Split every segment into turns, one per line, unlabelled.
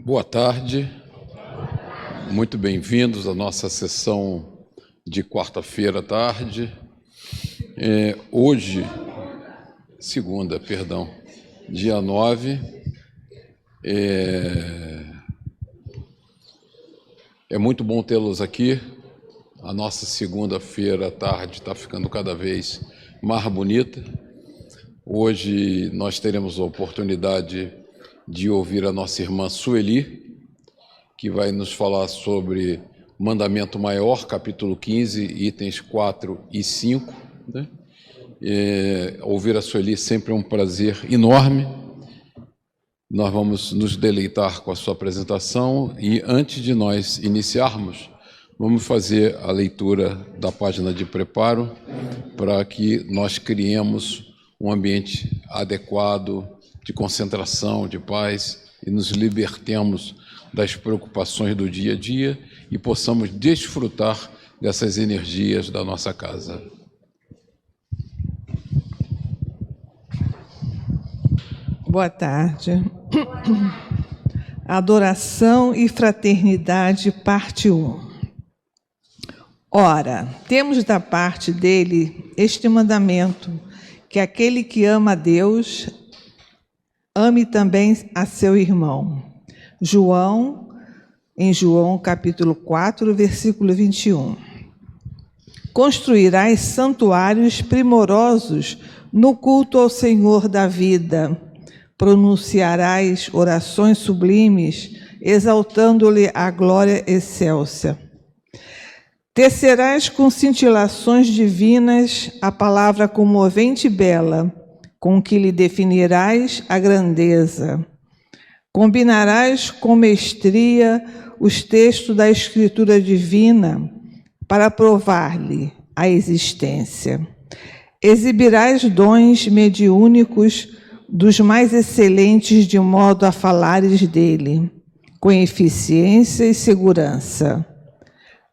Boa tarde, muito bem-vindos à nossa sessão de quarta-feira à tarde. Hoje, dia 9, é muito bom tê-los aqui. A nossa segunda-feira à tarde está ficando cada vez mais bonita. Hoje nós teremos a oportunidade de ouvir a nossa irmã Sueli, que vai nos falar sobre Mandamento Maior, capítulo 15, itens 4 e 5. Né? Ouvir a Sueli sempre é um prazer enorme. Nós vamos nos deleitar com a sua apresentação e, antes de nós iniciarmos, vamos fazer a leitura da página de preparo para que nós criemos um ambiente adequado de concentração, de paz, e nos libertemos das preocupações do dia a dia e possamos desfrutar dessas energias da nossa casa.
Boa tarde. Adoração e fraternidade, parte 1. Ora, temos da parte dele este mandamento, que aquele que ama a Deus, ame também a seu irmão. Em João capítulo 4, versículo 21. Construirás santuários primorosos no culto ao Senhor da vida. Pronunciarás orações sublimes, exaltando-lhe a glória excelsa. Tecerás com cintilações divinas a palavra comovente e bela, com que lhe definirás a grandeza. Combinarás com mestria os textos da Escritura divina para provar-lhe a existência. Exibirás dons mediúnicos dos mais excelentes, de modo a falares dele, com eficiência e segurança.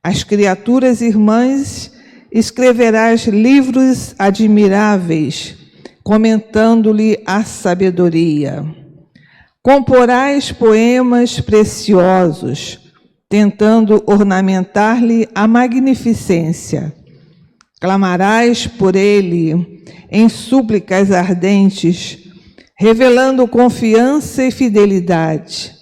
Às criaturas irmãs escreverás livros admiráveis, comentando-lhe a sabedoria. Comporás poemas preciosos, tentando ornamentar-lhe a magnificência. Clamarás por ele em súplicas ardentes, revelando confiança e fidelidade.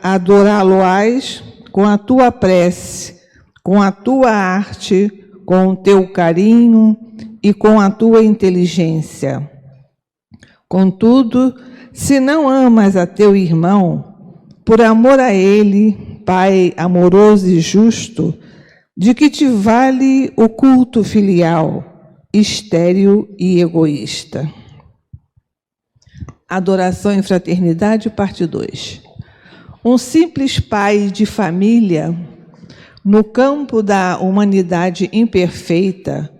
Adorá-lo-ás com a tua prece, com a tua arte, com o teu carinho e com a tua inteligência. Contudo, se não amas a teu irmão, por amor a ele, Pai amoroso e justo, de que te vale o culto filial, estéril e egoísta? Adoração e fraternidade, parte 2. Um simples pai de família, no campo da humanidade imperfeita,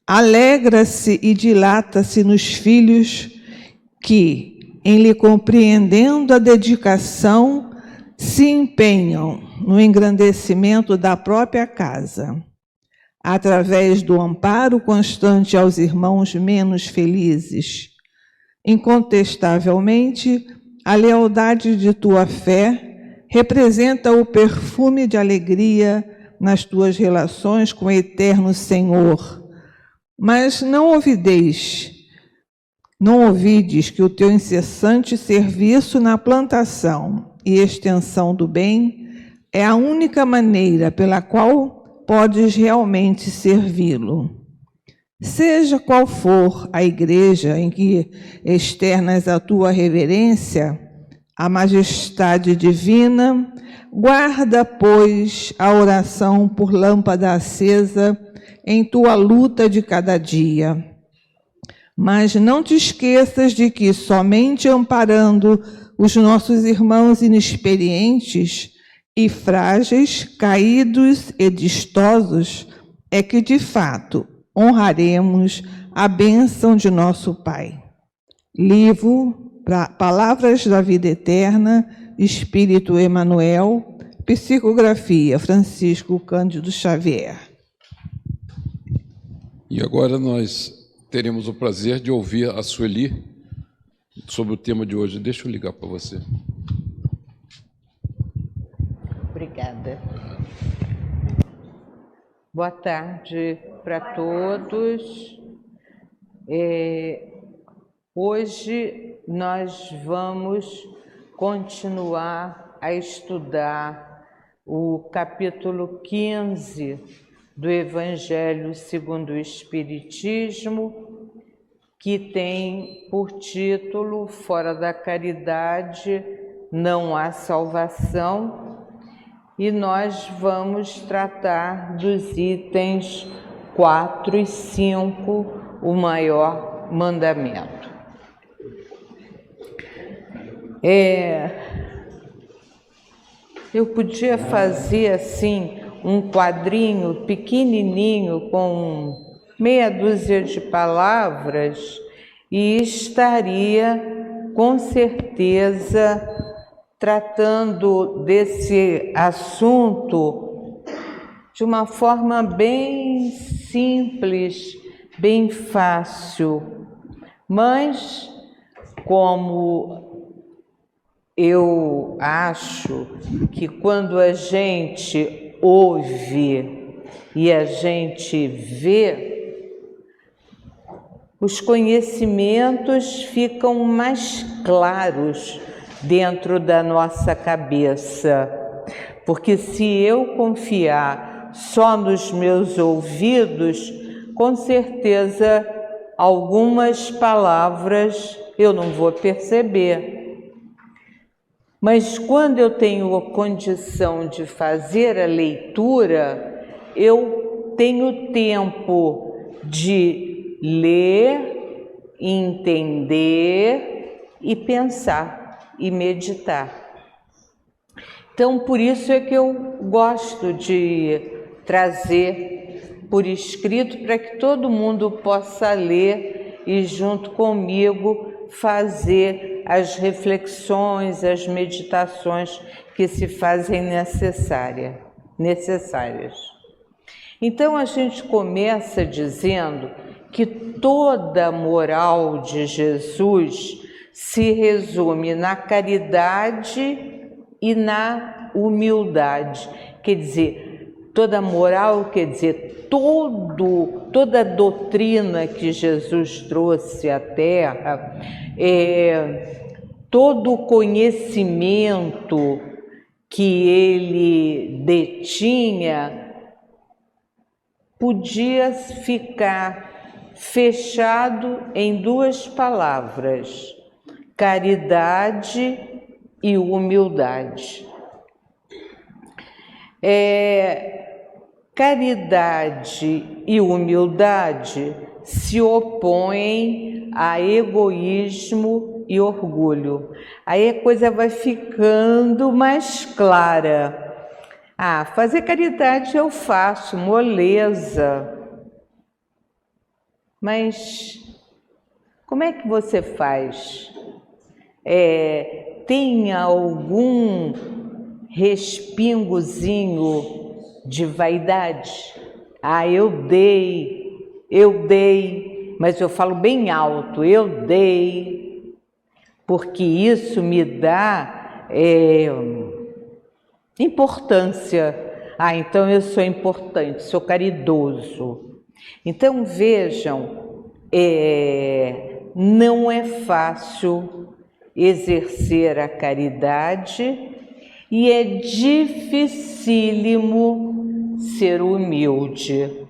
alegra-se e dilata-se nos filhos que, em lhe compreendendo a dedicação, se empenham no engrandecimento da própria casa, através do amparo constante aos irmãos menos felizes. Incontestavelmente, a lealdade de tua fé representa o perfume de alegria nas tuas relações com o eterno Senhor. Mas não ouvides que o teu incessante serviço na plantação e extensão do bem é a única maneira pela qual podes realmente servi-lo. Seja qual for a igreja em que externas a tua reverência, a majestade divina, guarda, pois, a oração por lâmpada acesa em tua luta de cada dia. Mas não te esqueças de que somente amparando os nossos irmãos inexperientes e frágeis, caídos e distosos, é que, de fato, honraremos a bênção de nosso Pai. Livro Palavras da Vida Eterna, Espírito Emmanuel, psicografia Francisco Cândido Xavier.
E agora nós teremos o prazer de ouvir a Sueli sobre o tema de hoje. Deixa eu ligar para você.
Obrigada. Boa tarde para todos. Hoje nós vamos continuar a estudar o capítulo 15 do Evangelho segundo o Espiritismo, que tem por título Fora da caridade não há salvação, e nós vamos tratar dos itens 4 e 5, o maior mandamento. Eu podia fazer assim um quadrinho pequenininho com meia dúzia de palavras e estaria com certeza tratando desse assunto de uma forma bem simples, bem fácil, mas como eu acho que quando a gente ouve e a gente vê, os conhecimentos ficam mais claros dentro da nossa cabeça, porque se eu confiar só nos meus ouvidos, com certeza algumas palavras eu não vou perceber. Mas quando eu tenho a condição de fazer a leitura, eu tenho tempo de ler, entender e pensar e meditar. Então, por isso é que eu gosto de trazer por escrito para que todo mundo possa ler e junto comigo fazer as reflexões, as meditações que se fazem necessárias. Então a gente começa dizendo que toda a moral de Jesus se resume na caridade e na humildade. Quer dizer, toda moral quer dizer toda a doutrina que Jesus trouxe à Terra, todo o conhecimento que ele detinha, podia ficar fechado em duas palavras: caridade e humildade. Caridade e humildade se opõem a egoísmo e orgulho. Aí a coisa vai ficando mais clara. Fazer caridade eu faço, moleza. Mas como é que você faz? Tem algum respingozinho de vaidade? Eu dei, mas eu falo bem alto, eu dei, porque isso me dá importância. Então eu sou importante, sou caridoso. Então vejam, não é fácil exercer a caridade e é dificílimo ser humilde.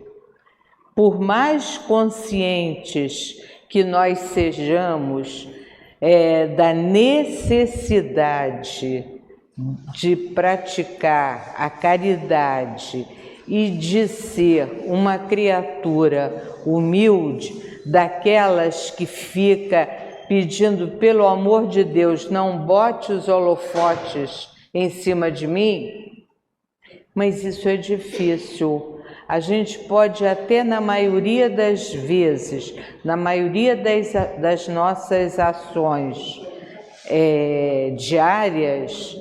Por mais conscientes que nós sejamos da necessidade de praticar a caridade e de ser uma criatura humilde, daquelas que fica pedindo pelo amor de Deus, não bote os holofotes em cima de mim, mas isso é difícil. A gente pode até, na maioria das vezes, na maioria das nossas ações diárias,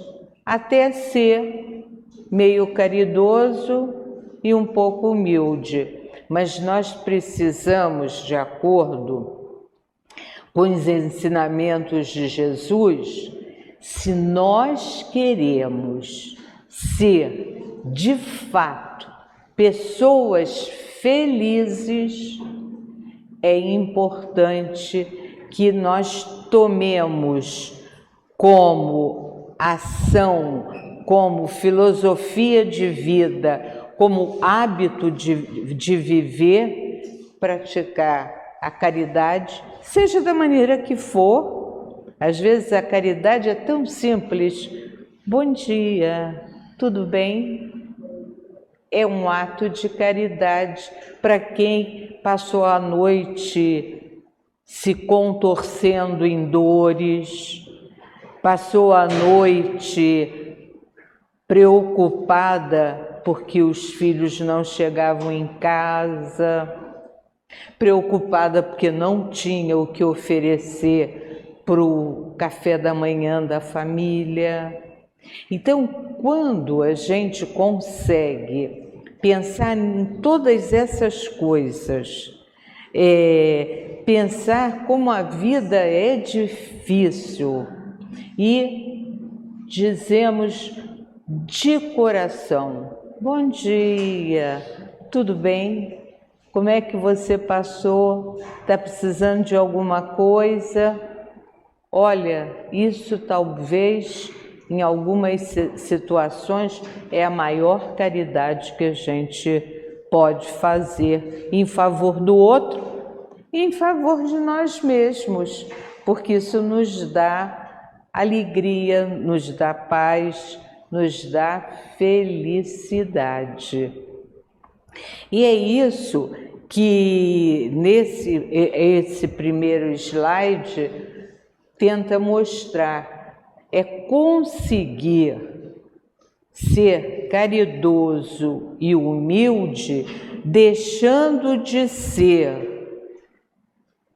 até ser meio caridoso e um pouco humilde. Mas nós precisamos, de acordo com os ensinamentos de Jesus, se nós queremos ser, de fato, pessoas felizes, é importante que nós tomemos como ação, como filosofia de vida, como hábito de viver, praticar a caridade, seja da maneira que for. Às vezes a caridade é tão simples. Bom dia, tudo bem? É um ato de caridade para quem passou a noite se contorcendo em dores, passou a noite preocupada porque os filhos não chegavam em casa, preocupada porque não tinha o que oferecer para o café da manhã da família. Então, quando a gente consegue pensar em todas essas coisas, pensar como a vida é difícil e dizemos de coração: bom dia, tudo bem? Como é que você passou? Está precisando de alguma coisa? Olha, isso talvez em algumas situações é a maior caridade que a gente pode fazer em favor do outro e em favor de nós mesmos, porque isso nos dá alegria, nos dá paz, nos dá felicidade. E é isso que esse primeiro slide tenta mostrar. É conseguir ser caridoso e humilde, deixando de ser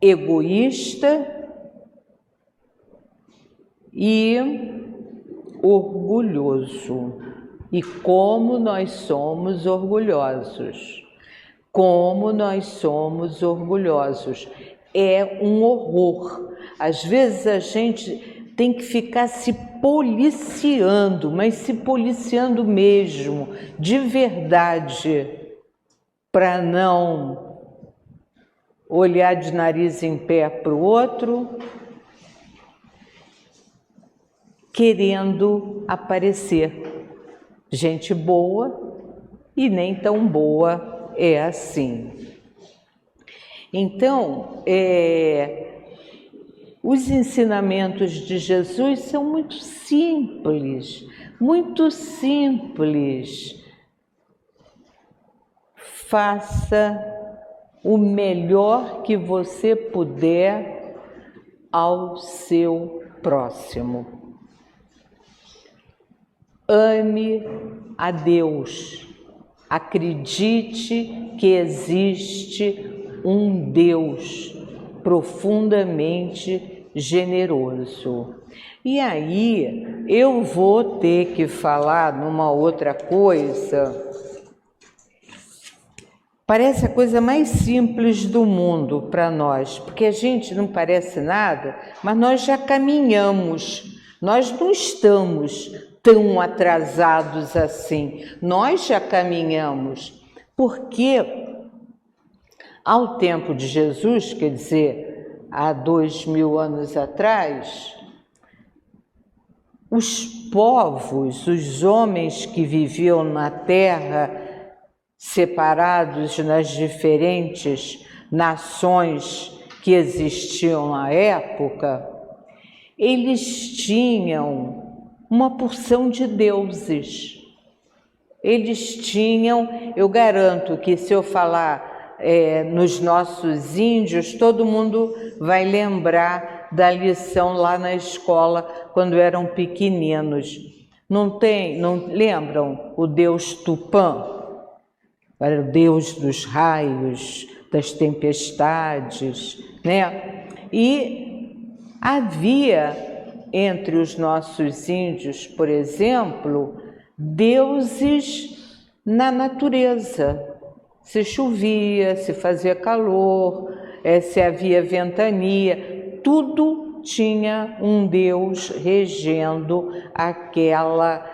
egoísta e orgulhoso. E como nós somos orgulhosos, como nós somos orgulhosos. É um horror. Às vezes a gente tem que ficar se policiando, mas se policiando mesmo, de verdade, para não olhar de nariz em pé para o outro, querendo aparecer. Gente boa e nem tão boa é assim. Então, os ensinamentos de Jesus são muito simples, muito simples. Faça o melhor que você puder ao seu próximo. Ame a Deus. Acredite que existe um Deus profundamente generoso. E aí eu vou ter que falar numa outra coisa. Parece a coisa mais simples do mundo para nós, porque a gente não parece nada, mas nós já caminhamos. Nós não estamos tão atrasados assim. Nós já caminhamos, porque ao tempo de Jesus, quer dizer, há 2000 anos atrás, os povos, os homens que viviam na terra, separados nas diferentes nações que existiam na época, eles tinham uma porção de deuses. Eles tinham, eu garanto que se eu falar nos nossos índios, todo mundo vai lembrar da lição lá na escola quando eram pequeninos. Não lembram o deus Tupã? Era o deus dos raios, das tempestades, né? E havia entre os nossos índios, por exemplo, deuses na natureza. Se chovia, se fazia calor, se havia ventania, tudo tinha um Deus regendo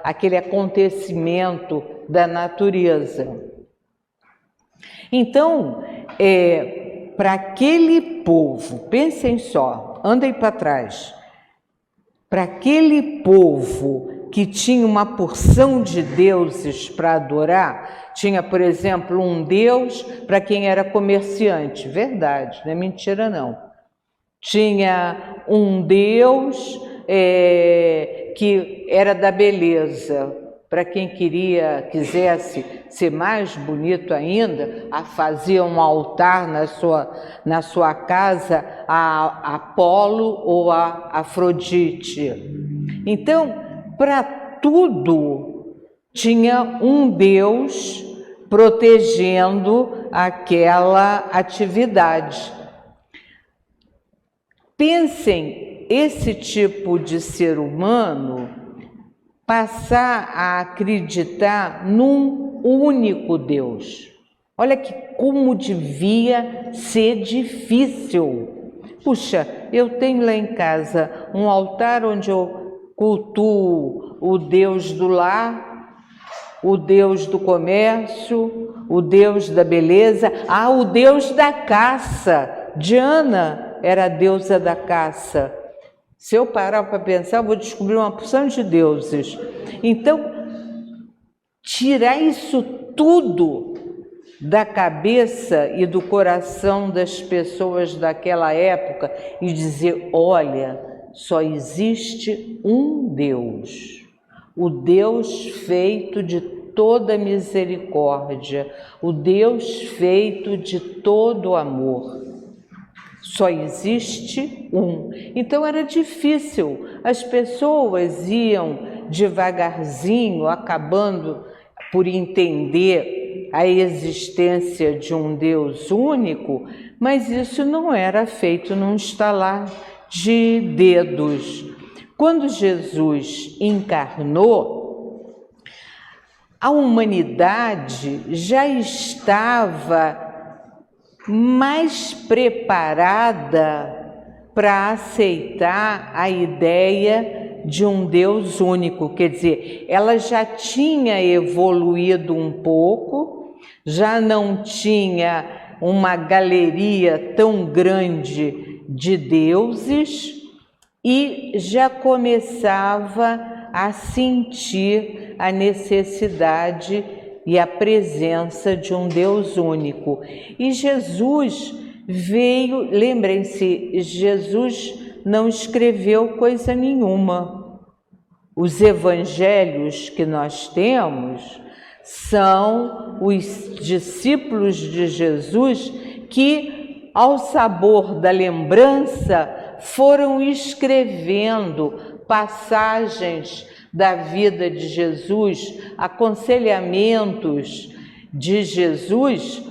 aquele acontecimento da natureza. Então, para aquele povo, pensem só, andem para trás, para aquele povo que tinha uma porção de deuses para adorar, tinha, por exemplo, um deus para quem era comerciante, verdade, não é mentira não. Tinha um deus que era da beleza, para quem quisesse ser mais bonito ainda, fazia um altar na sua casa a Apolo ou a Afrodite. Então, para tudo tinha um Deus protegendo aquela atividade. Pensem, esse tipo de ser humano passar a acreditar num único Deus. Olha como devia ser difícil. Puxa, eu tenho lá em casa um altar onde eu cultuo o Deus do lar, o Deus do comércio, o Deus da beleza, o Deus da caça. Diana era a deusa da caça. Se eu parar para pensar, eu vou descobrir uma porção de deuses. Então, tirar isso tudo da cabeça e do coração das pessoas daquela época e dizer, olha, só existe um Deus, o Deus feito de toda misericórdia, o Deus feito de todo amor. Só existe um. Então era difícil, as pessoas iam devagarzinho, acabando por entender a existência de um Deus único, mas isso não era feito num estalar de dedos. Quando Jesus encarnou, a humanidade já estava mais preparada para aceitar a ideia de um Deus único, quer dizer, ela já tinha evoluído um pouco, já não tinha uma galeria tão grande de deuses e já começava a sentir a necessidade e a presença de um Deus único. E Jesus veio, lembrem-se, Jesus não escreveu coisa nenhuma. Os evangelhos que nós temos são os discípulos de Jesus que, ao sabor da lembrança, foram escrevendo passagens da vida de Jesus, aconselhamentos de Jesus,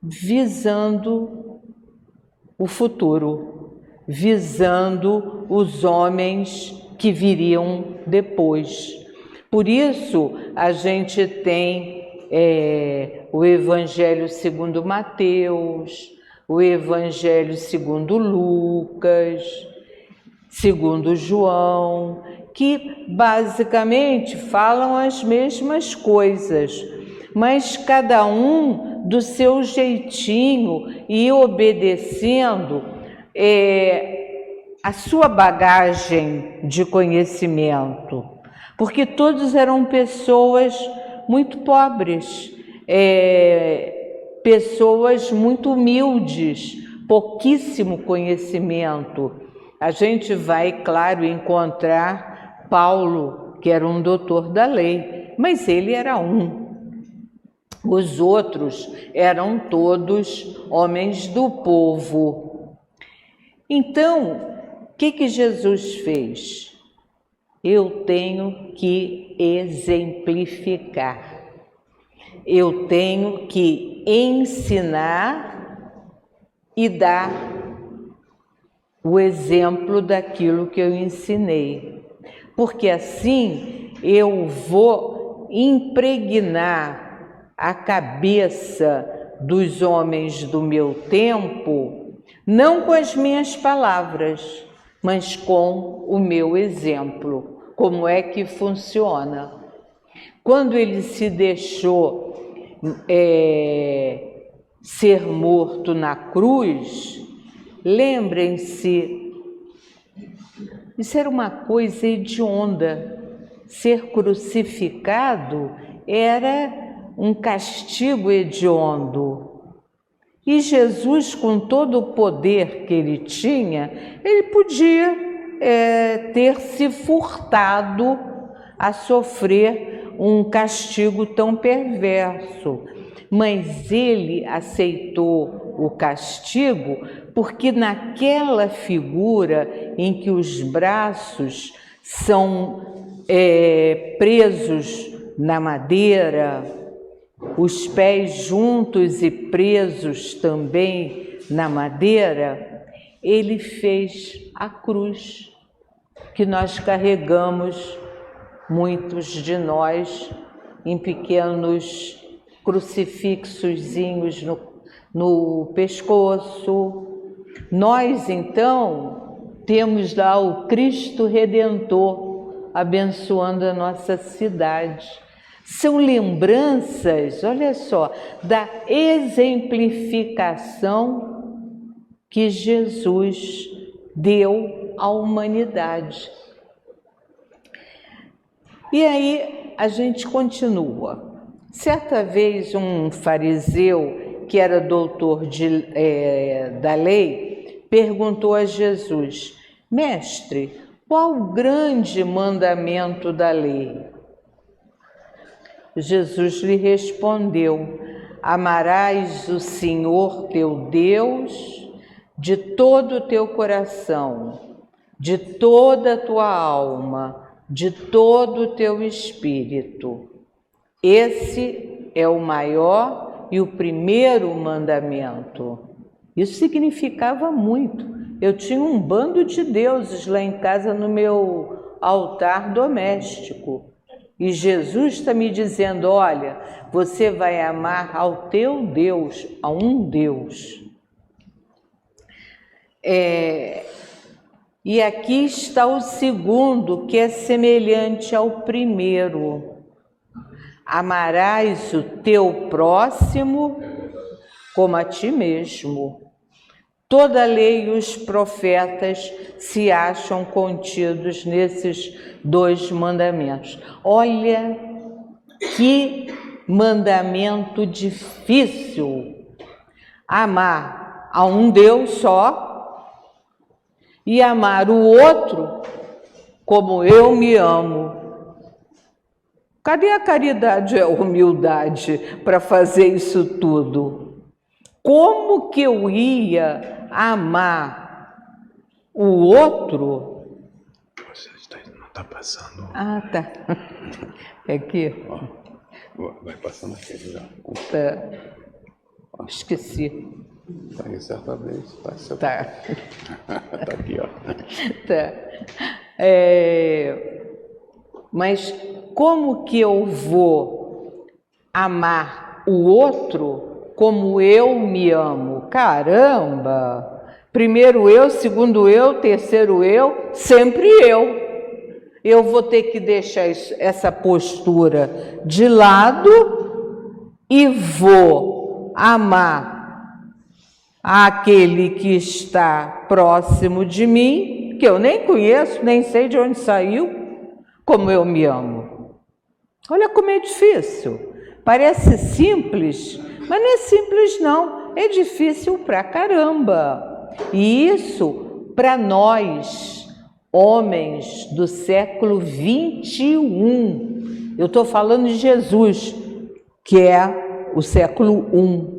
visando o futuro, visando os homens que viriam depois. Por isso, a gente tem o Evangelho segundo Mateus, o Evangelho segundo Lucas, segundo João, que basicamente falam as mesmas coisas, mas cada um do seu jeitinho e obedecendo a sua bagagem de conhecimento, porque todos eram pessoas muito pobres, pessoas muito humildes, pouquíssimo conhecimento. A gente vai, claro, encontrar Paulo, que era um doutor da lei, mas ele era um. Os outros eram todos homens do povo. Então, o que Jesus fez? Eu tenho que exemplificar. Eu tenho que ensinar e dar o exemplo daquilo que eu ensinei. Porque assim eu vou impregnar a cabeça dos homens do meu tempo, não com as minhas palavras, mas com o meu exemplo. Como é que funciona? Quando ele se deixou ser morto na cruz, lembrem-se, isso era uma coisa hedionda. Ser crucificado era um castigo hediondo. E Jesus, com todo o poder que ele tinha, ele podia ter se furtado a sofrer um castigo tão perverso. Mas ele aceitou o castigo porque naquela figura em que os braços são presos na madeira, os pés juntos e presos também na madeira, ele fez a cruz que nós carregamos, muitos de nós, em pequenos crucifixozinhos no pescoço. Nós, então, temos lá o Cristo Redentor abençoando a nossa cidade. São lembranças, olha só, da exemplificação que Jesus deu à humanidade. E aí a gente continua. Certa vez um fariseu, que era doutor da lei, perguntou a Jesus: Mestre, qual o grande mandamento da lei? Jesus lhe respondeu: amarás o Senhor teu Deus de todo o teu coração, de toda a tua alma, de todo o teu espírito. Esse é o maior e o primeiro mandamento. Isso significava muito. Eu tinha um bando de deuses lá em casa no meu altar doméstico. E Jesus está me dizendo: olha, você vai amar ao teu Deus, a um Deus. E aqui está o segundo, que é semelhante ao primeiro. Amarás o teu próximo como a ti mesmo. Toda a lei e os profetas se acham contidos nesses dois mandamentos. Olha que mandamento difícil! Amar a um Deus só e amar o outro como eu me amo. Cadê a caridade e a humildade para fazer isso tudo? Como que eu ia amar o outro?
Você não está passando.
Ah, tá. É aqui.
Vai passando aqui já.
Tá. Esqueci.
Tá aí certa vez.
Tá.
Tá aqui, ó.
Tá. Mas como que eu vou amar o outro como eu me amo? Caramba! Primeiro eu, segundo eu, terceiro eu, sempre eu. Eu vou ter que deixar essa postura de lado e vou amar aquele que está próximo de mim, que eu nem conheço, nem sei de onde saiu, como eu me amo. Olha como é difícil. Parece simples, mas não é simples não. É difícil pra caramba. E isso para nós, homens do século 21. Eu estou falando de Jesus, que é o século I.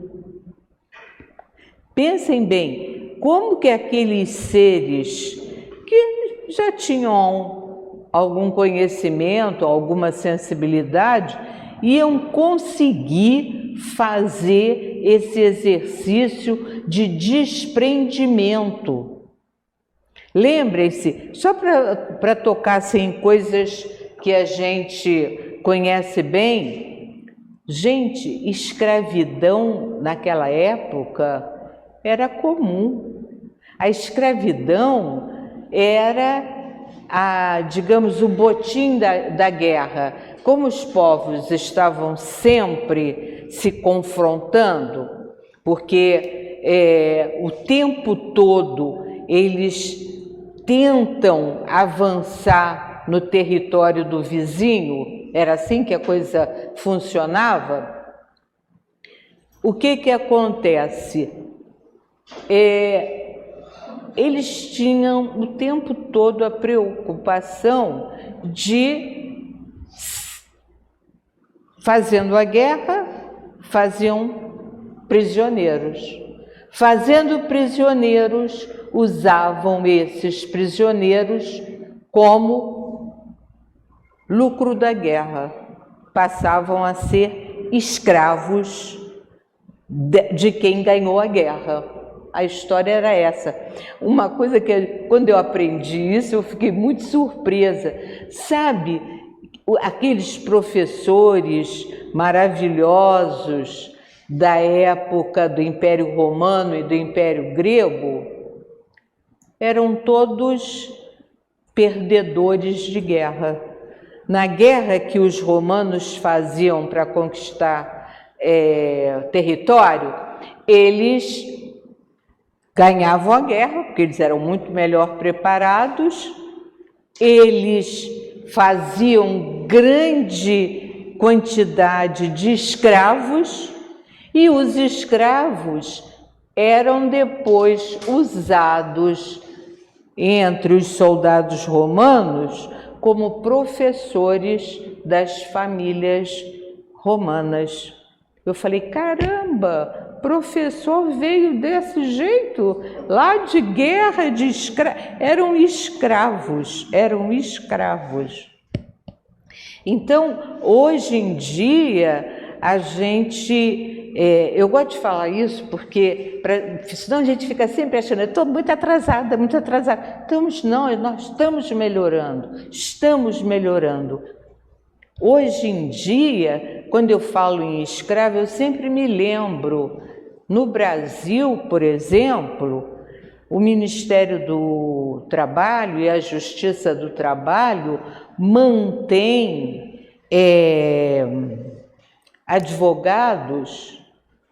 Pensem bem, como que aqueles seres que já tinham algum conhecimento, alguma sensibilidade, iam conseguir fazer esse exercício de desprendimento. Lembrem-se, só para tocar em coisas que a gente conhece bem, gente, escravidão naquela época era comum. A escravidão era, digamos, o botim da guerra. Como os povos estavam sempre se confrontando, porque o tempo todo eles tentam avançar no território do vizinho, era assim que a coisa funcionava. O que acontece? Eles tinham o tempo todo a preocupação de, fazendo a guerra, faziam prisioneiros. Fazendo prisioneiros, usavam esses prisioneiros como lucro da guerra. Passavam a ser escravos de quem ganhou a guerra. A história era essa. Uma coisa que, quando eu aprendi isso, eu fiquei muito surpresa. Sabe, aqueles professores maravilhosos da época do Império Romano e do Império Grego, eram todos perdedores de guerra. Na guerra que os romanos faziam para conquistar território, eles ganhavam a guerra, porque eles eram muito melhor preparados, eles faziam grande quantidade de escravos, e os escravos eram depois usados entre os soldados romanos como professores das famílias romanas. Eu falei, caramba, professor veio desse jeito, lá de guerra, de escravos. Eram escravos. Então, hoje em dia, a gente... eu gosto de falar isso porque, senão a gente fica sempre achando, eu estou muito atrasada, muito atrasada. Nós estamos melhorando. Hoje em dia, quando eu falo em escravo, eu sempre me lembro, no Brasil, por exemplo, o Ministério do Trabalho e a Justiça do Trabalho mantém advogados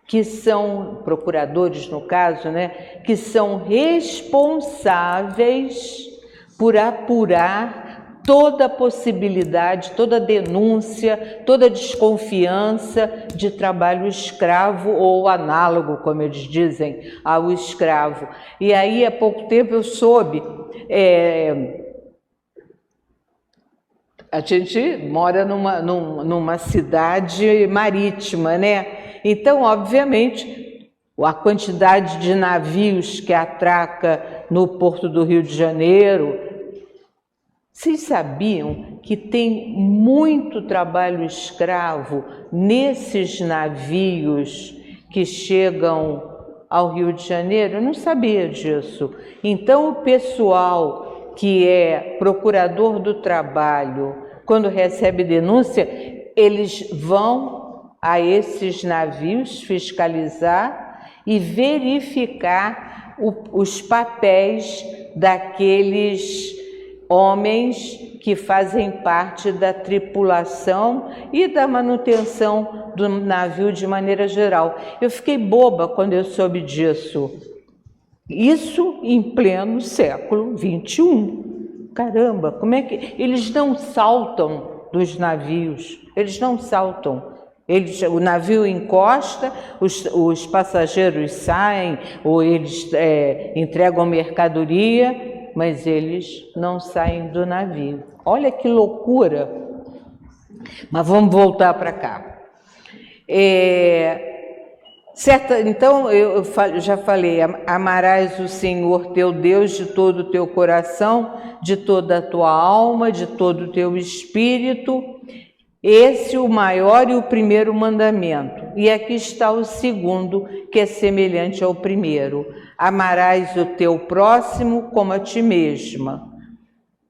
que são, procuradores no caso, né, que são responsáveis por apurar toda possibilidade, toda denúncia, toda desconfiança de trabalho escravo ou análogo, como eles dizem, ao escravo. E aí, há pouco tempo, eu soube, a gente mora numa cidade marítima, né? Então, obviamente, a quantidade de navios que atraca no Porto do Rio de Janeiro. Vocês sabiam que tem muito trabalho escravo nesses navios que chegam ao Rio de Janeiro? Eu não sabia disso. Então, o pessoal que é procurador do trabalho, quando recebe denúncia, eles vão a esses navios fiscalizar e verificar os papéis daqueles homens que fazem parte da tripulação e da manutenção do navio de maneira geral. Eu fiquei boba quando eu soube disso. Isso em pleno século XXI. Caramba, como é que... Eles não saltam dos navios, eles não saltam. O navio encosta, os passageiros saem ou eles entregam mercadoria, mas eles não saem do navio. Olha que loucura! Mas vamos voltar para cá. Então, eu já falei, amarás o Senhor teu Deus de todo o teu coração, de toda a tua alma, de todo o teu espírito. Esse é o maior e o primeiro mandamento. E aqui está o segundo, que é semelhante ao primeiro. Amarás o teu próximo como a ti mesma.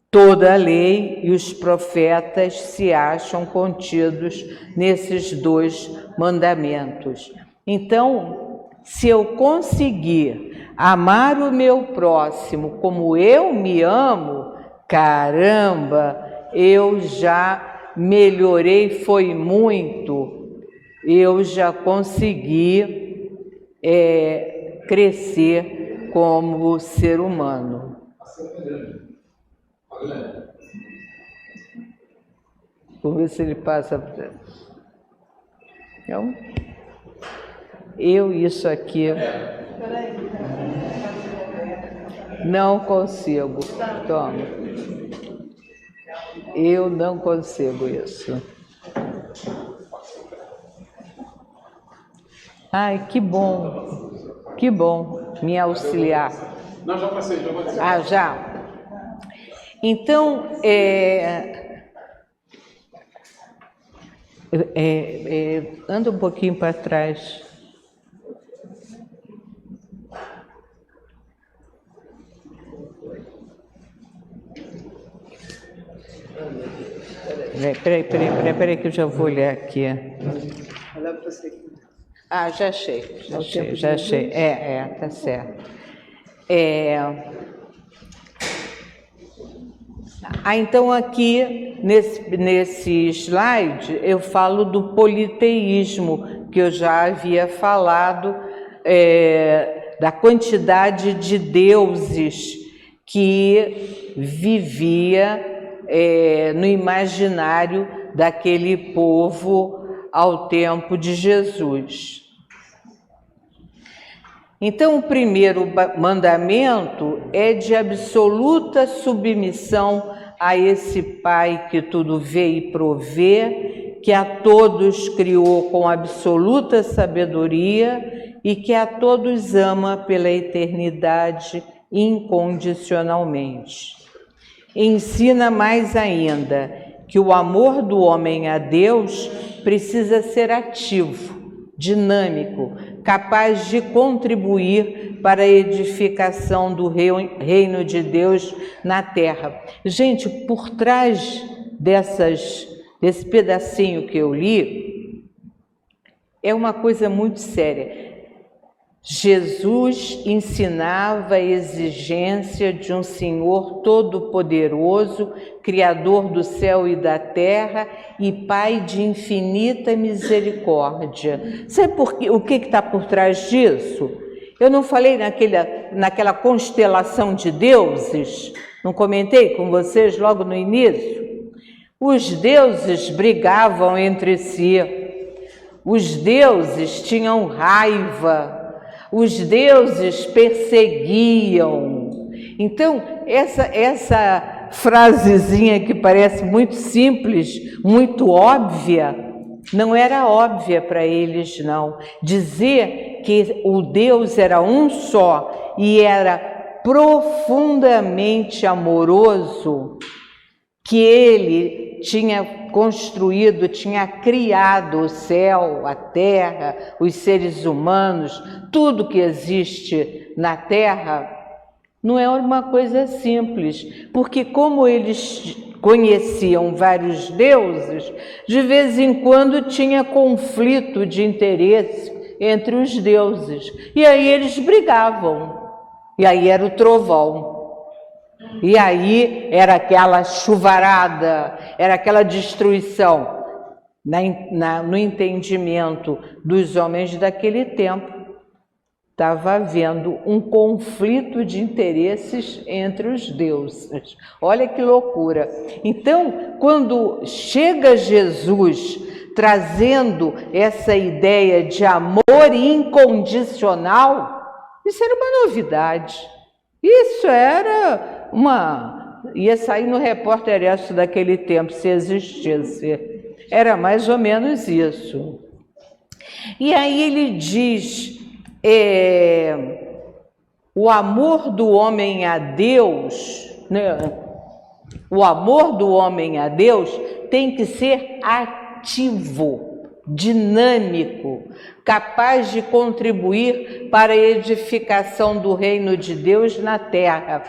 Toda a lei e os profetas se acham contidos nesses dois mandamentos. Então, se eu conseguir amar o meu próximo como eu me amo, caramba, eu já melhorei, foi muito, eu já consegui crescer como ser humano. Vamos ver se ele passa. Então, isso aqui não consigo. Toma. Eu não consigo isso. Ai, que bom me auxiliar.
Não, já passei.
Ah, já? Então, anda um pouquinho para trás. Peraí que eu já vou olhar aqui. Ah, já achei. Tá certo. Então aqui, nesse slide, eu falo do politeísmo, que eu já havia falado, da quantidade de deuses que vivia no imaginário daquele povo ao tempo de Jesus. Então, o primeiro mandamento é de absoluta submissão a esse Pai que tudo vê e provê, que a todos criou com absoluta sabedoria e que a todos ama pela eternidade incondicionalmente. Ensina mais ainda que o amor do homem a Deus precisa ser ativo, dinâmico, capaz de contribuir para a edificação do reino de Deus na terra. Gente, por trás desse pedacinho que eu li, é uma coisa muito séria. Jesus ensinava a exigência de um Senhor todo-poderoso, Criador do céu e da terra e Pai de infinita misericórdia. Sabe o que está por trás disso? Eu não falei naquela constelação de deuses? Não comentei com vocês logo no início? Os deuses brigavam entre si, os deuses tinham raiva, os deuses perseguiam. Então, essa frasezinha que parece muito simples, muito óbvia, não era óbvia para eles, não. Dizer que o Deus era um só e era profundamente amoroso, que ele tinha construído, tinha criado o céu, a terra, os seres humanos, tudo que existe na terra, não é uma coisa simples, porque como eles conheciam vários deuses, de vez em quando tinha conflito de interesse entre os deuses, e aí eles brigavam, e aí era o trovão. E aí era aquela chuvarada, era aquela destruição, no entendimento dos homens daquele tempo. Estava havendo um conflito de interesses entre os deuses. Olha que loucura. Então, quando chega Jesus trazendo essa ideia de amor incondicional, isso era uma novidade. Isso era ia sair no Repórter Extra daquele tempo, se existisse. Era mais ou menos isso. E aí ele diz, o amor do homem a Deus, né? O amor do homem a Deus tem que ser ativo, dinâmico, capaz de contribuir para a edificação do reino de Deus na terra.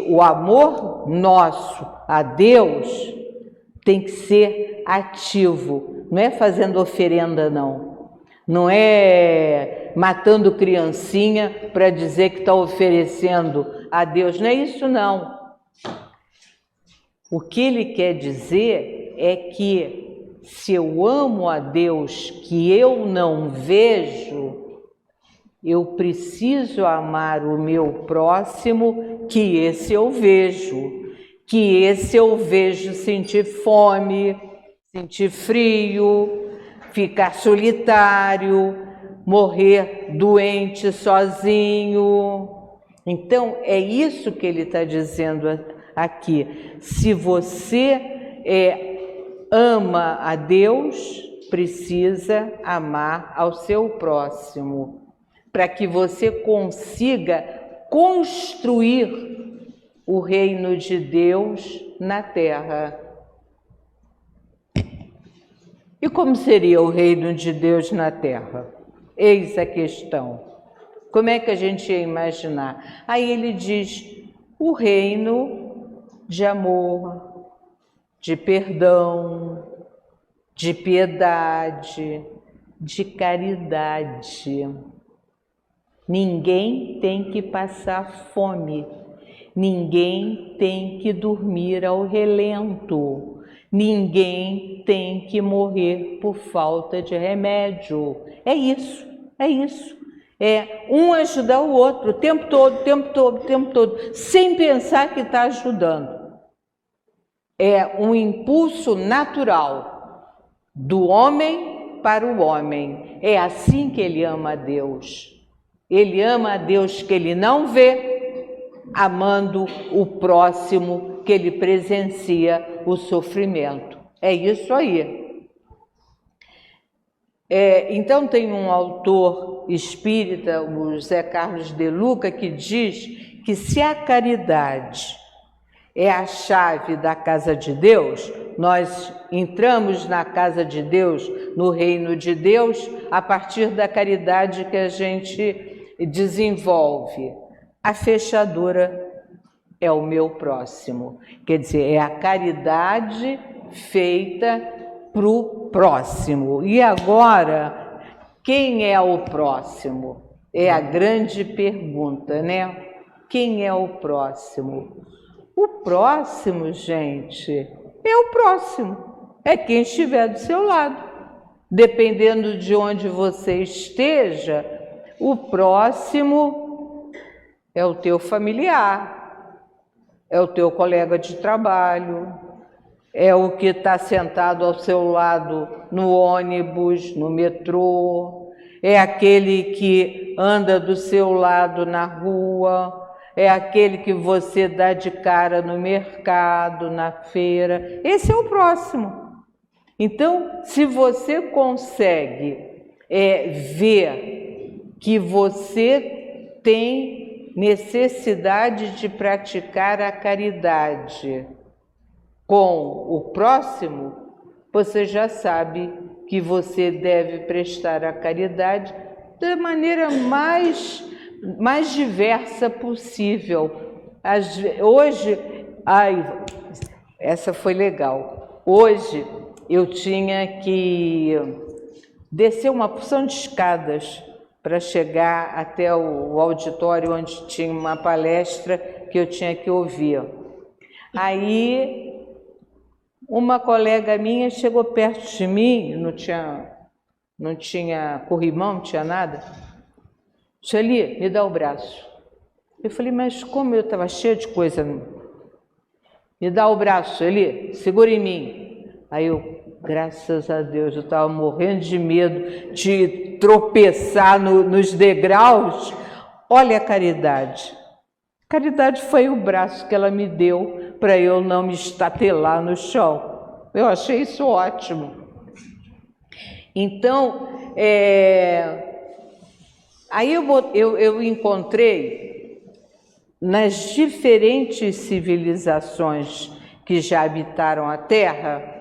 O amor nosso a Deus tem que ser ativo, não é fazendo oferenda, não é matando criancinha para dizer que está oferecendo a Deus. Não é isso, não. O que ele quer dizer é que se eu amo a Deus que eu não vejo, eu preciso amar o meu próximo que esse eu vejo. Que esse eu vejo sentir fome, sentir frio, ficar solitário, morrer doente sozinho. Então, é isso que ele está dizendo aqui. Se você ama a Deus, precisa amar ao seu próximo, para que você consiga construir o reino de Deus na terra. E como seria o reino de Deus na terra? Eis a questão. Como é que a gente ia imaginar? Aí ele diz, o reino de amor, de perdão, de piedade, de caridade. Ninguém tem que passar fome. Ninguém tem que dormir ao relento, ninguém tem que morrer por falta de remédio. É isso, é isso. É um ajudar o outro o tempo todo, sem pensar que está ajudando. É um impulso natural do homem para o homem. É assim que ele ama a Deus. Ele ama a Deus que ele não vê, amando o próximo que ele presencia o sofrimento. É isso aí. Então tem um autor espírita, o José Carlos de Luca, que diz que se a caridade é a chave da casa de Deus, nós entramos na casa de Deus, no reino de Deus, a partir da caridade que a gente desenvolve. A fechadura é o meu próximo, quer dizer, é a caridade feita para o próximo. E agora, quem é o próximo? É a grande pergunta, né? Quem é o próximo? O próximo, gente, é o próximo, é quem estiver do seu lado. Dependendo de onde você esteja, o próximo é o teu familiar, é o teu colega de trabalho, é o que está sentado ao seu lado no ônibus, no metrô, é aquele que anda do seu lado na rua, é aquele que você dá de cara no mercado, na feira. Esse é o próximo. Então, se você consegue ver que você tem necessidade de praticar a caridade com o próximo, você já sabe que você deve prestar a caridade da maneira mais diversa possível. Hoje, essa foi legal. Hoje eu tinha que descer uma porção de escadas para chegar até o auditório onde tinha uma palestra que eu tinha que ouvir. Aí uma colega minha chegou perto de mim, não tinha corrimão, não tinha nada. Sueli, me dá o braço. Eu falei, mas como eu estava cheia de coisa, me dá o braço, Sueli, segura em mim. Aí eu, graças a Deus, eu estava morrendo de medo de tropeçar nos degraus. Olha a caridade. Caridade foi o braço que ela me deu para eu não me estatelar no chão. Eu achei isso ótimo. Então, aí eu encontrei nas diferentes civilizações que já habitaram a Terra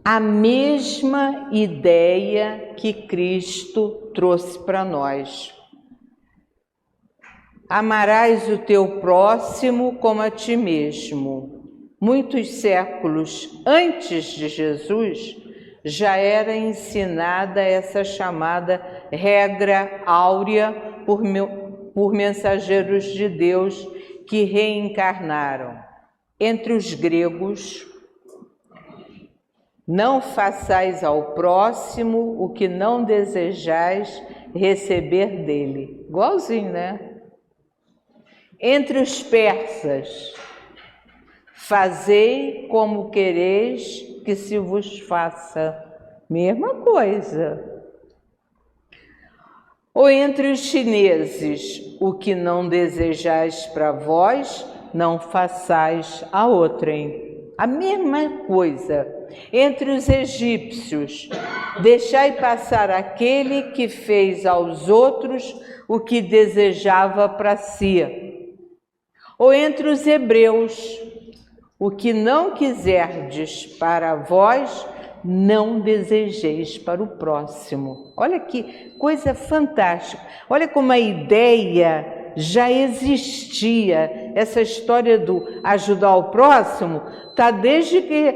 a mesma ideia que Cristo trouxe para nós. Amarás o teu próximo como a ti mesmo. Muitos séculos antes de Jesus já era ensinada essa chamada regra áurea por mensageiros de Deus que reencarnaram. Entre os gregos, não façais ao próximo o que não desejais receber dele. Igualzinho, né? Entre os persas, fazei como quereis que se vos faça. Mesma coisa. Ou entre os chineses, o que não desejais para vós, não façais a outrem. A mesma coisa. Entre os egípcios, deixai passar aquele que fez aos outros o que desejava para si. Ou entre os hebreus, o que não quiserdes para vós, não desejeis para o próximo. Olha que coisa fantástica. Olha como a ideia já existia. Essa história do ajudar o próximo está desde que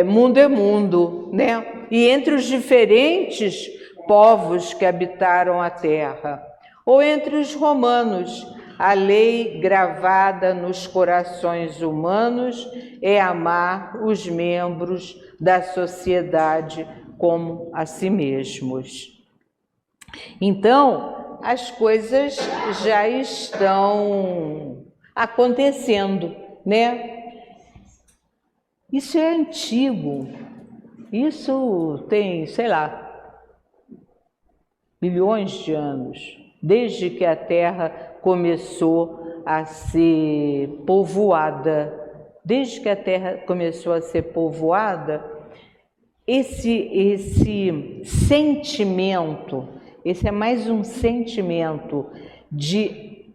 mundo é mundo, né? E entre os diferentes povos que habitaram a terra. Ou entre os romanos, a lei gravada nos corações humanos é amar os membros da sociedade como a si mesmos. Então, as coisas já estão acontecendo, né? Isso é antigo, isso tem, sei lá, milhões de anos, desde que a Terra começou a ser povoada. Desde que a Terra começou a ser povoada, esse sentimento, esse é mais um sentimento de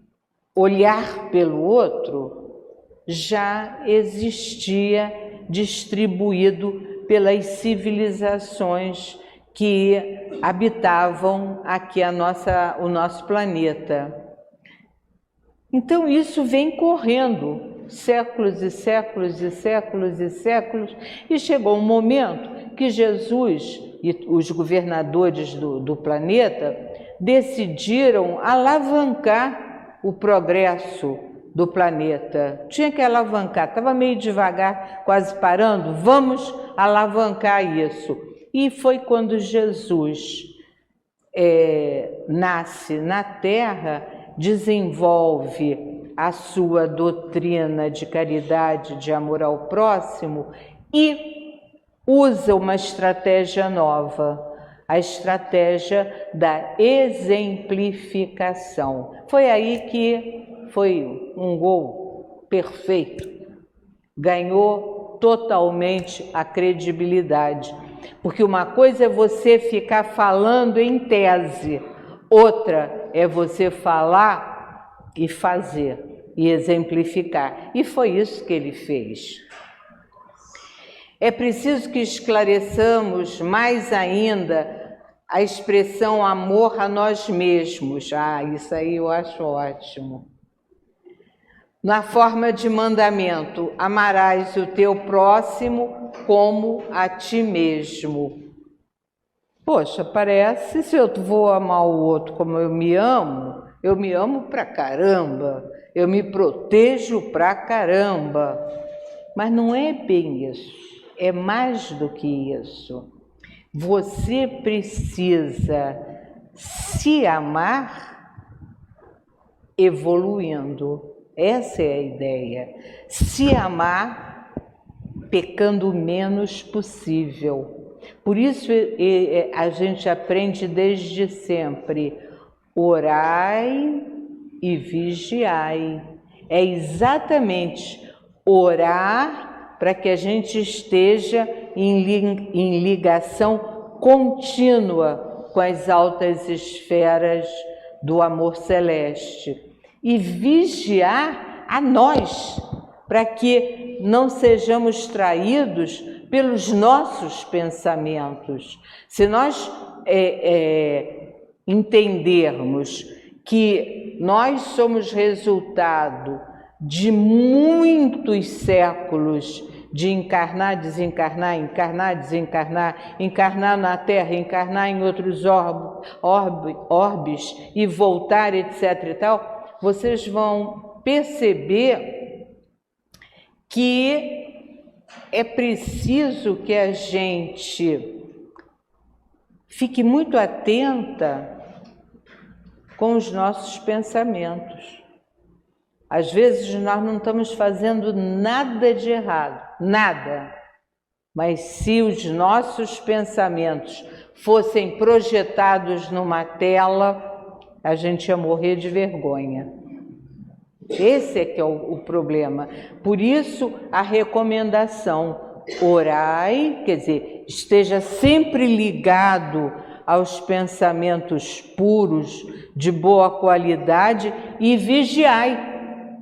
olhar pelo outro, já existia distribuído pelas civilizações que habitavam aqui o nosso planeta. Então isso vem correndo, séculos e séculos e séculos e séculos, e chegou um momento que Jesus e os governadores do planeta decidiram alavancar o progresso do planeta. Tinha que alavancar, estava meio devagar, quase parando, vamos alavancar isso. E foi quando Jesus nasce na Terra, desenvolve a sua doutrina de caridade, de amor ao próximo e usa uma estratégia nova, a estratégia da exemplificação. Foi aí que foi um gol perfeito, ganhou totalmente a credibilidade, porque uma coisa é você ficar falando em tese, outra é você falar e fazer e exemplificar, e foi isso que ele fez. É preciso que esclareçamos mais ainda a expressão amor a nós mesmos. Isso aí eu acho ótimo. Na forma de mandamento, amarás o teu próximo como a ti mesmo. Poxa, parece, se eu vou amar o outro como eu me amo pra caramba, eu me protejo pra caramba. Mas não é bem isso, é mais do que isso. Você precisa se amar evoluindo. Essa é a ideia. Se amar pecando o menos possível. Por isso a gente aprende desde sempre: orai e vigiai. É exatamente orar para que a gente esteja em ligação contínua com as altas esferas do amor celeste. E vigiar a nós, para que não sejamos traídos pelos nossos pensamentos. Se nós entendermos que nós somos resultado de muitos séculos de encarnar, desencarnar, encarnar, desencarnar, encarnar na Terra, encarnar em outros orbes e voltar, etc. e tal, vocês vão perceber que é preciso que a gente fique muito atenta com os nossos pensamentos. Às vezes nós não estamos fazendo nada de errado, nada. Mas se os nossos pensamentos fossem projetados numa tela, a gente ia morrer de vergonha. Esse é que é o problema. Por isso a recomendação, orai, quer dizer, esteja sempre ligado aos pensamentos puros, de boa qualidade, e vigiai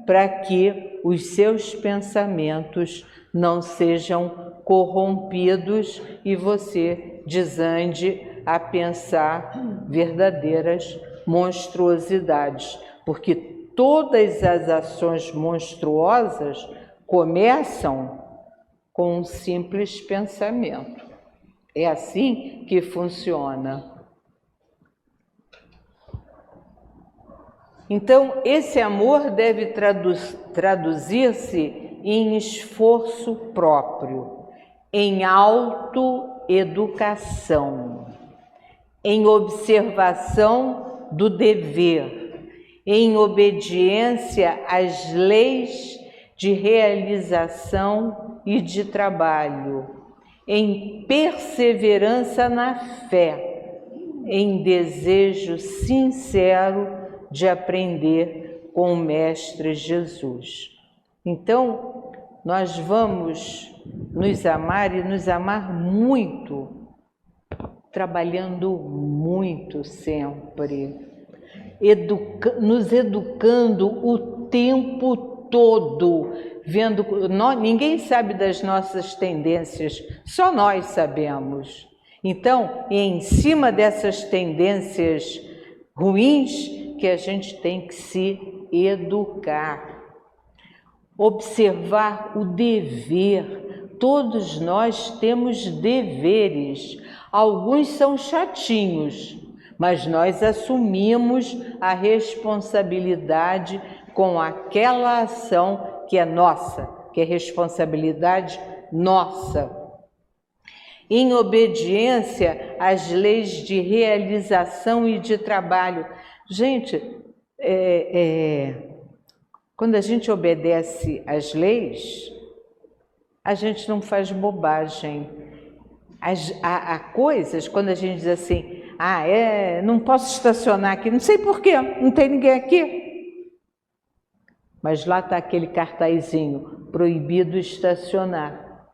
para que os seus pensamentos não sejam corrompidos e você desande a pensar verdadeiras monstruosidades, porque todas as ações monstruosas começam com um simples pensamento. É assim que funciona. Então, esse amor deve traduzir-se em esforço próprio, em autoeducação, em observação do dever, em obediência às leis de realização e de trabalho, em perseverança na fé, em desejo sincero de aprender com o Mestre Jesus. Então, nós vamos nos amar e nos amar muito, trabalhando muito sempre, nos educando o tempo todo, vendo, ninguém sabe das nossas tendências, só nós sabemos. Então, é em cima dessas tendências ruins que a gente tem que se educar, observar o dever. Todos nós temos deveres, alguns são chatinhos, mas nós assumimos a responsabilidade com aquela ação que é nossa, que é responsabilidade nossa. Em obediência às leis de realização e de trabalho. Gente, quando a gente obedece às leis, a gente não faz bobagem. Há coisas, quando a gente diz assim, não posso estacionar aqui, não sei porquê, não tem ninguém aqui. Mas lá está aquele cartazinho, proibido estacionar.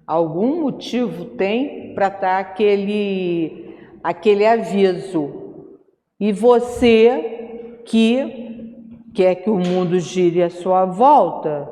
Algum motivo tem para estar aquele aviso. E você que quer que o mundo gire à sua volta,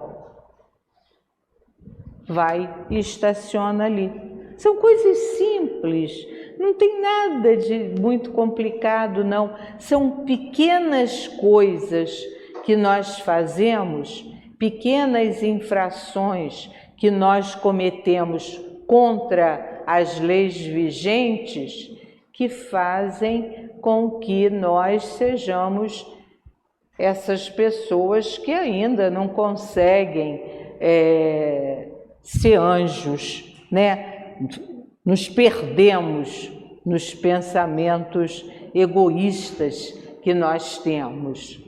vai e estaciona ali. São coisas simples, não tem nada de muito complicado, não. São pequenas coisas que nós fazemos, pequenas infrações que nós cometemos contra as leis vigentes, que fazem com que nós sejamos essas pessoas que ainda não conseguem ser anjos, né? Nos perdemos nos pensamentos egoístas que nós temos.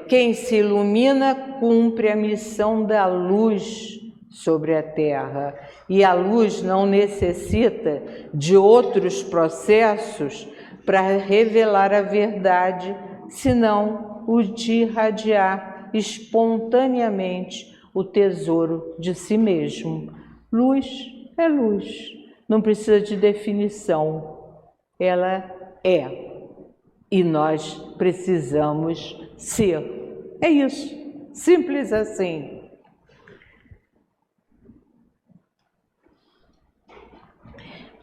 Quem se ilumina cumpre a missão da luz sobre a Terra, e a luz não necessita de outros processos para revelar a verdade, senão o de irradiar espontaneamente o tesouro de si mesmo. Luz é luz, não precisa de definição, ela é, e nós precisamos ser. É isso, simples assim.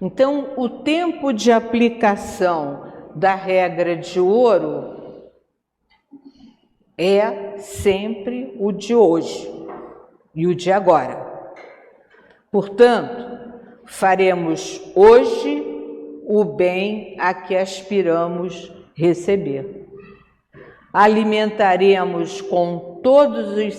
Então, o tempo de aplicação da regra de ouro é sempre o de hoje e o de agora. Portanto, faremos hoje o bem a que aspiramos receber. Alimentaremos com todos os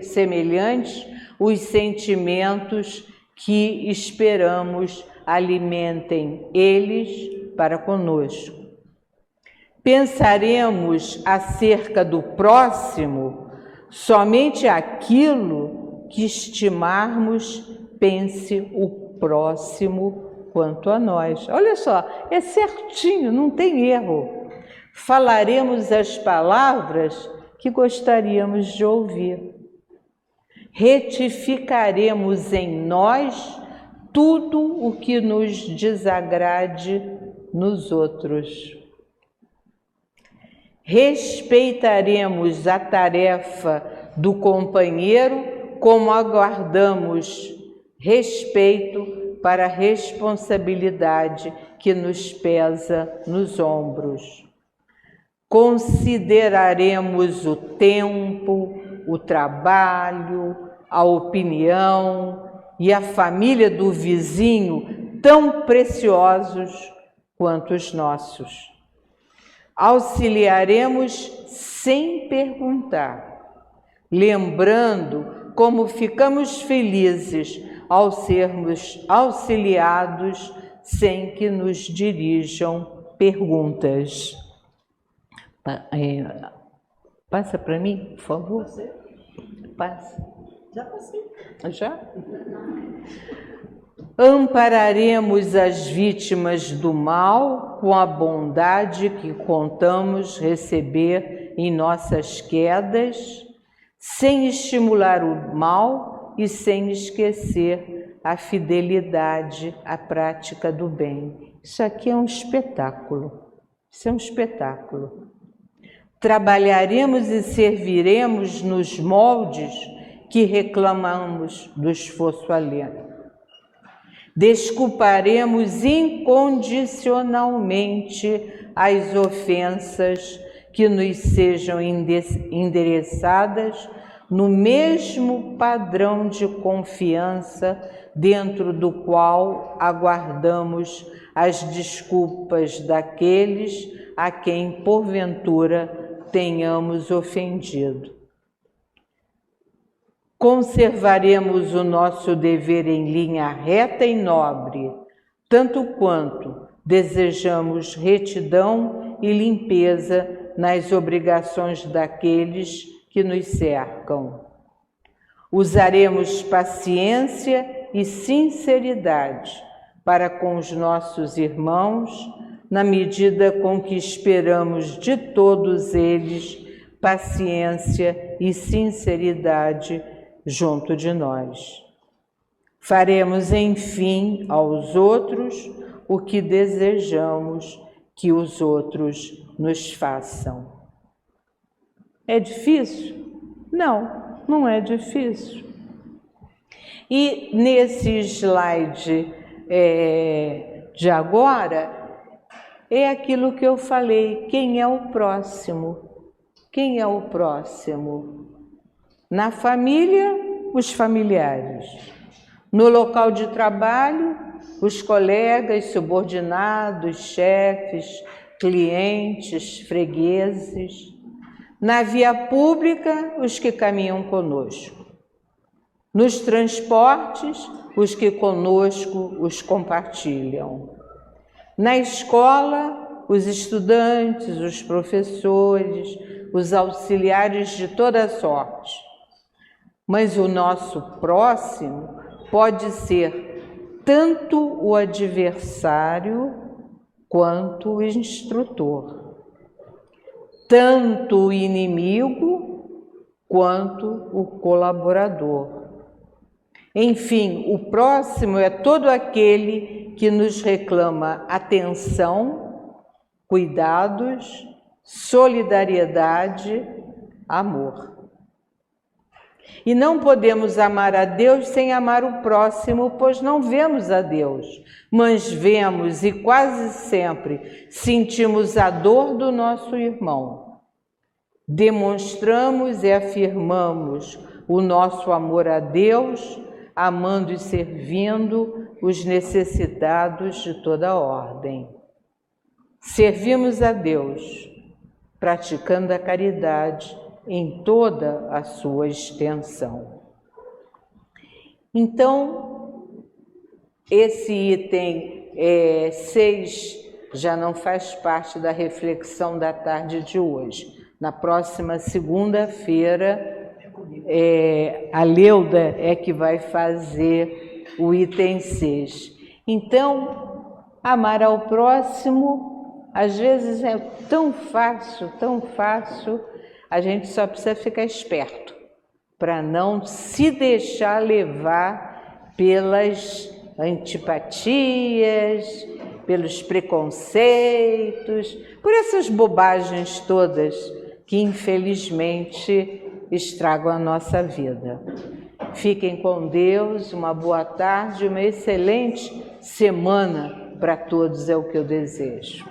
semelhantes os sentimentos que esperamos alimentem eles para conosco. Pensaremos acerca do próximo somente aquilo que estimarmos pense o próximo quanto a nós. Olha só, é certinho, não tem erro. Falaremos as palavras que gostaríamos de ouvir. Retificaremos em nós tudo o que nos desagrade nos outros. Respeitaremos a tarefa do companheiro como aguardamos respeito para a responsabilidade que nos pesa nos ombros. Consideraremos o tempo, o trabalho, a opinião e a família do vizinho tão preciosos quanto os nossos. Auxiliaremos sem perguntar, lembrando como ficamos felizes ao sermos auxiliados sem que nos dirijam perguntas. Passa para mim, por favor. Passa.
Já passei.
Já? Ampararemos as vítimas do mal com a bondade que contamos receber em nossas quedas, sem estimular o mal e sem esquecer a fidelidade à prática do bem. Isso aqui é um espetáculo. Isso é um espetáculo. Trabalharemos e serviremos nos moldes que reclamamos do esforço alheio. Desculparemos incondicionalmente as ofensas que nos sejam endereçadas no mesmo padrão de confiança dentro do qual aguardamos as desculpas daqueles a quem, porventura, tenhamos ofendido. Conservaremos o nosso dever em linha reta e nobre, tanto quanto desejamos retidão e limpeza nas obrigações daqueles que nos cercam. Usaremos paciência e sinceridade para com os nossos irmãos, na medida com que esperamos de todos eles paciência e sinceridade junto de nós. Faremos, enfim, aos outros o que desejamos que os outros nos façam. É difícil? Não, não é difícil. E nesse slide de agora, é aquilo que eu falei, quem é o próximo? Quem é o próximo? Na família, os familiares. No local de trabalho, os colegas, subordinados, chefes, clientes, fregueses. Na via pública, os que caminham conosco. Nos transportes, os que conosco os compartilham. Na escola, os estudantes, os professores, os auxiliares de toda sorte. Mas o nosso próximo pode ser tanto o adversário quanto o instrutor, tanto o inimigo quanto o colaborador. Enfim, o próximo é todo aquele que nos reclama atenção, cuidados, solidariedade, amor. E não podemos amar a Deus sem amar o próximo, pois não vemos a Deus, mas vemos e quase sempre sentimos a dor do nosso irmão. Demonstramos e afirmamos o nosso amor a Deus, amando e servindo os necessitados de toda ordem. Servimos a Deus, praticando a caridade em toda a sua extensão. Então, esse item 6 já não faz parte da reflexão da tarde de hoje. Na próxima segunda-feira, a Leuda é que vai fazer o item 6. Então, amar ao próximo, às vezes é tão fácil, a gente só precisa ficar esperto para não se deixar levar pelas antipatias, pelos preconceitos, por essas bobagens todas que infelizmente estragam a nossa vida. Fiquem com Deus, uma boa tarde, uma excelente semana para todos é o que eu desejo.